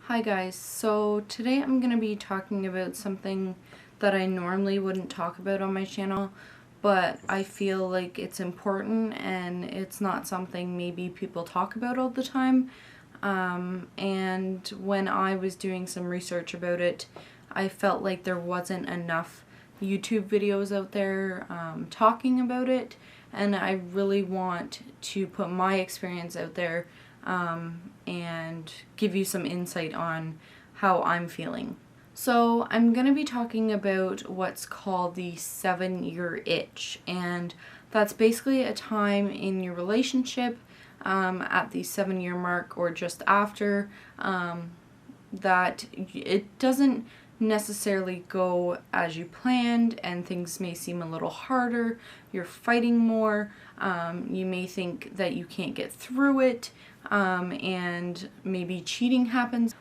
Hi guys, so today I'm going to be talking about something that I normally wouldn't talk about on my channel, but I feel like it's important and it's not something maybe people talk about all the time. And when I was doing some research about it, I felt like there wasn't enough YouTube videos out there talking about it, and I really want to put my experience out there and give you some insight on how I'm feeling. So I'm going to be talking about what's called the 7-year itch, and that's basically a time in your relationship at the 7-year mark or just after that it doesn't necessarily go as you planned and things may seem a little harder, you're fighting more, you may think that you can't get through it, and maybe cheating happens.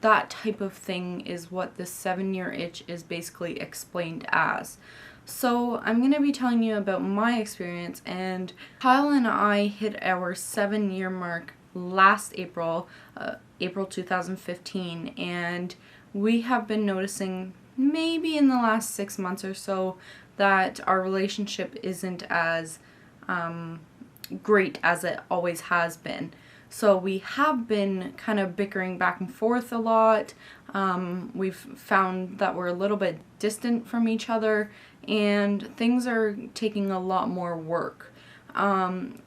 That type of thing is what the 7-year itch is basically explained as. So I'm going to be telling you about my experience, and Kyle and I hit our 7-year mark last April, April 2015, and we have been noticing maybe in the last 6 months or so that our relationship isn't as great as it always has been. So we have been kind of bickering back and forth a lot. We've found that we're a little bit distant from each other and things are taking a lot more work.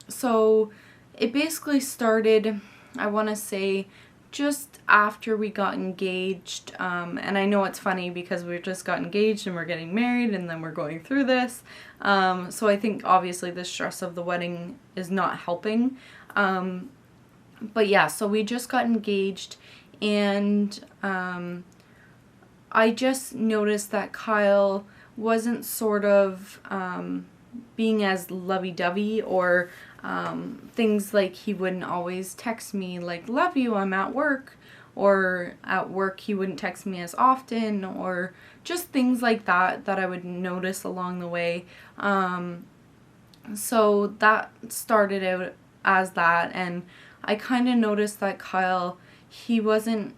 So it basically started, I want to say, just after we got engaged, and I know it's funny because we just got engaged and we're getting married and then we're going through this, so I think obviously the stress of the wedding is not helping, but yeah, so we just got engaged, and I just noticed that Kyle wasn't sort of being as lovey-dovey, or things like he wouldn't always text me like, love you, I'm at work, or at work he wouldn't text me as often, or just things like that I would notice along the way. So that started out as that, and I kind of noticed that Kyle, he wasn't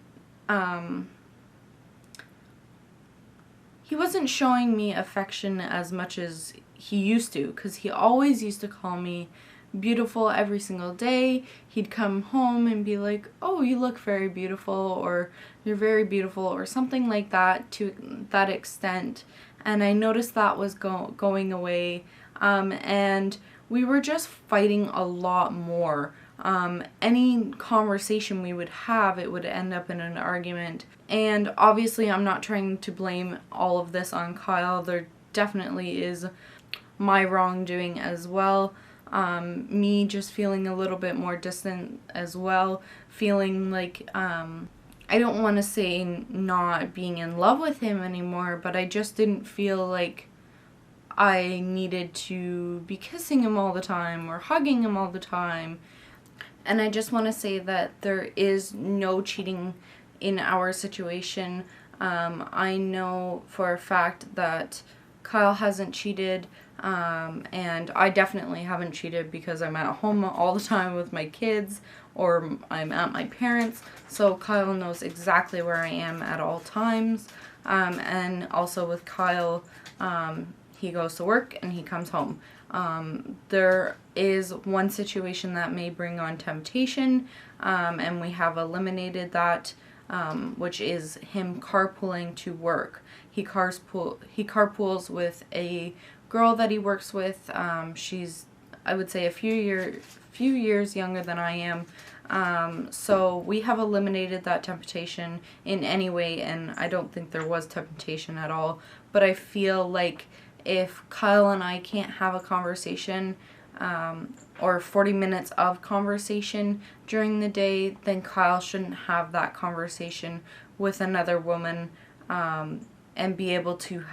showing me affection as much as he used to, because he always used to call me beautiful every single day. He'd come home and be like, oh, you look very beautiful, or you're very beautiful, or something like that, to that extent. And I noticed that was going away, and we were just fighting a lot more. Any conversation we would have, it would end up in an argument. And obviously I'm not trying to blame all of this on Kyle. There definitely is my wrongdoing as well. Me just feeling a little bit more distant as well. Feeling like, I don't want to say not being in love with him anymore, but I just didn't feel like I needed to be kissing him all the time or hugging him all the time. And I just want to say that there is no cheating in our situation. I know for a fact that Kyle hasn't cheated, and I definitely haven't cheated because I'm at home all the time with my kids, or I'm at my parents', so Kyle knows exactly where I am at all times. And also with Kyle, he goes to work and he comes home. There is one situation that may bring on temptation, and we have eliminated that, which is him carpooling to work. He carpools with a girl that he works with. She's, I would say, a few years younger than I am. So we have eliminated that temptation in any way, and I don't think there was temptation at all. But I feel like if Kyle and I can't have a conversation, or 40 minutes of conversation during the day, then Kyle shouldn't have that conversation with another woman, and be able to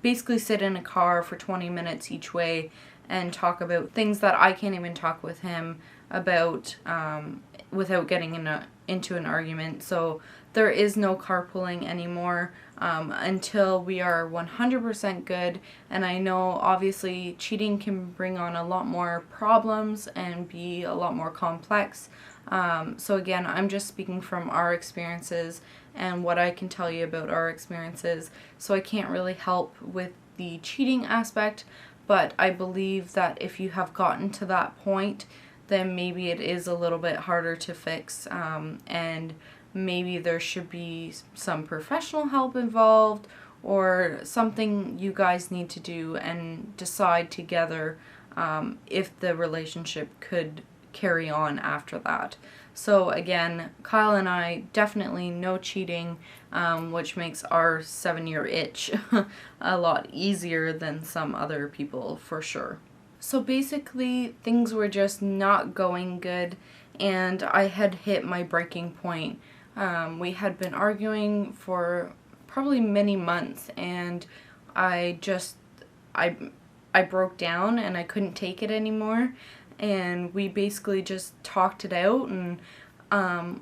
basically sit in a car for 20 minutes each way and talk about things that I can't even talk with him about, without getting into an argument. So there is no carpooling anymore, until we are 100% good. And I know obviously cheating can bring on a lot more problems and be a lot more complex, So again, I'm just speaking from our experiences and what I can tell you about our experiences. So I can't really help with the cheating aspect, but I believe that if you have gotten to that point, then maybe it is a little bit harder to fix, and maybe there should be some professional help involved, or something you guys need to do and decide together if the relationship could carry on after that. So again, Kyle and I, definitely no cheating, which makes our 7-year itch a lot easier than some other people for sure. So basically, things were just not going good, and I had hit my breaking point. We had been arguing for probably many months, and I broke down and I couldn't take it anymore, and we basically just talked it out, and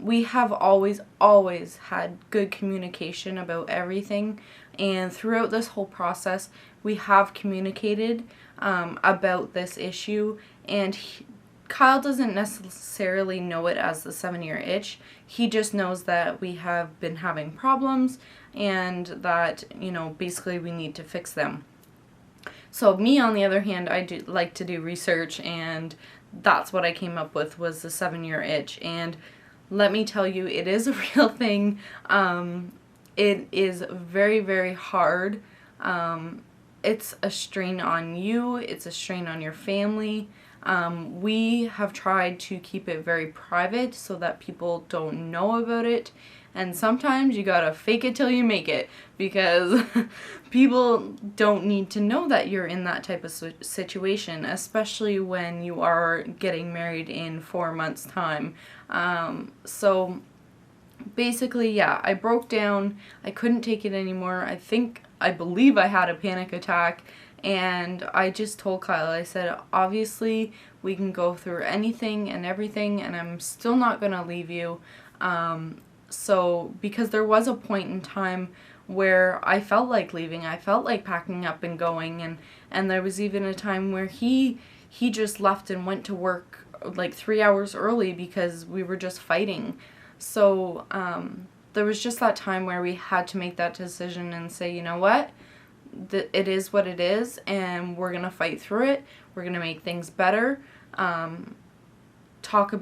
we have always had good communication about everything, and throughout this whole process we have communicated about this issue, and Kyle doesn't necessarily know it as the 7-year itch. He just knows that we have been having problems and that, you know, basically we need to fix them. So me, on the other hand, I do like to do research, and that's what I came up with, was the 7-year itch. And let me tell you, it is a real thing. It is very, very hard. It's a strain on you. It's a strain on your family. We have tried to keep it very private so that people don't know about it. And sometimes you gotta fake it till you make it, because people don't need to know that you're in that type of situation, especially when you are getting married in 4 months' time. So basically, yeah, I broke down. I couldn't take it anymore. I believe I had a panic attack, and I just told Kyle, I said, obviously we can go through anything and everything, and I'm still not gonna leave you. So, because there was a point in time where I felt like leaving, I felt like packing up and going, and there was even a time where he just left and went to work like 3 hours early because we were just fighting. So, there was just that time where we had to make that decision and say, you know what, it is what it is, and we're gonna fight through it. We're gonna make things better. We talked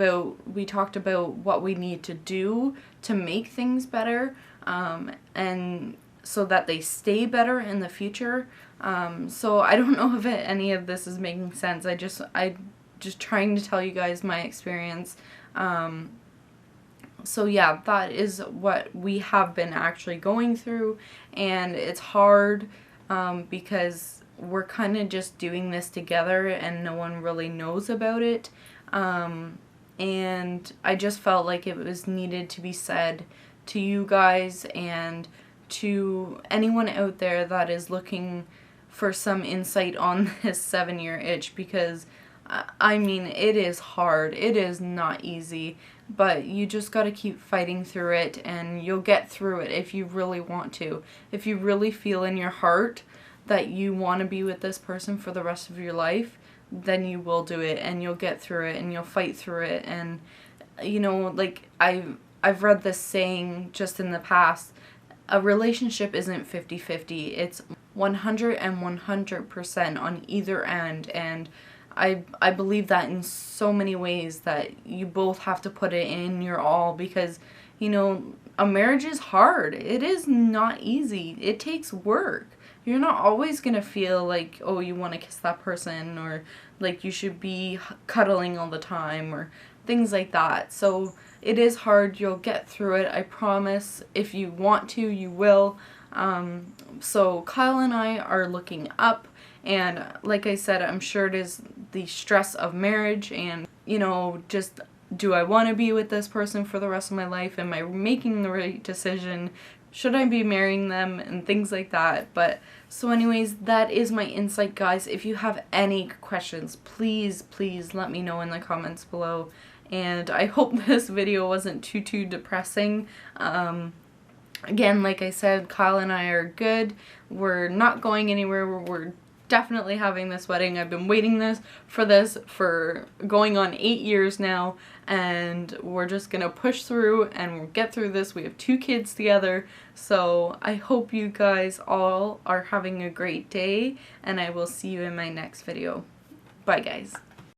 about what we need to do to make things better, and so that they stay better in the future. So I don't know if any of this is making sense. I just trying to tell you guys my experience. So yeah, that is what we have been actually going through, and it's hard because we're kind of just doing this together and no one really knows about it. And I just felt like it was needed to be said to you guys and to anyone out there that is looking for some insight on this 7-year itch, because I mean, it is hard. It is not easy, but you just got to keep fighting through it, and you'll get through it if you really want to. If you really feel in your heart that you want to be with this person for the rest of your life, then you will do it, and you'll get through it, and you'll fight through it. And you know, like I've read this saying just in the past, a relationship isn't 50-50. It's 100 and 100% on either end, and I believe that in so many ways, that you both have to put it in your all, because you know, a marriage is hard. It is not easy. It takes work. You're not always going to feel like, oh, you want to kiss that person, or like you should be cuddling all the time, or things like that. So it is hard. You'll get through it. I promise. If you want to, you will. So Kyle and I are looking up, and like I said, I'm sure it is the stress of marriage, and you know, just, do I want to be with this person for the rest of my life? Am I making the right decision? Should I be marrying them? And things like that. But so anyways, that is my insight, guys. If you have any questions, please let me know in the comments below. And I hope this video wasn't too depressing. Again, like I said, Kyle and I are good. We're not going anywhere. We're definitely having this wedding. I've been waiting for this for going on 8 years now, and we're just gonna push through and we'll get through this. We have 2 kids together, so I hope you guys all are having a great day, and I will see you in my next video. Bye guys.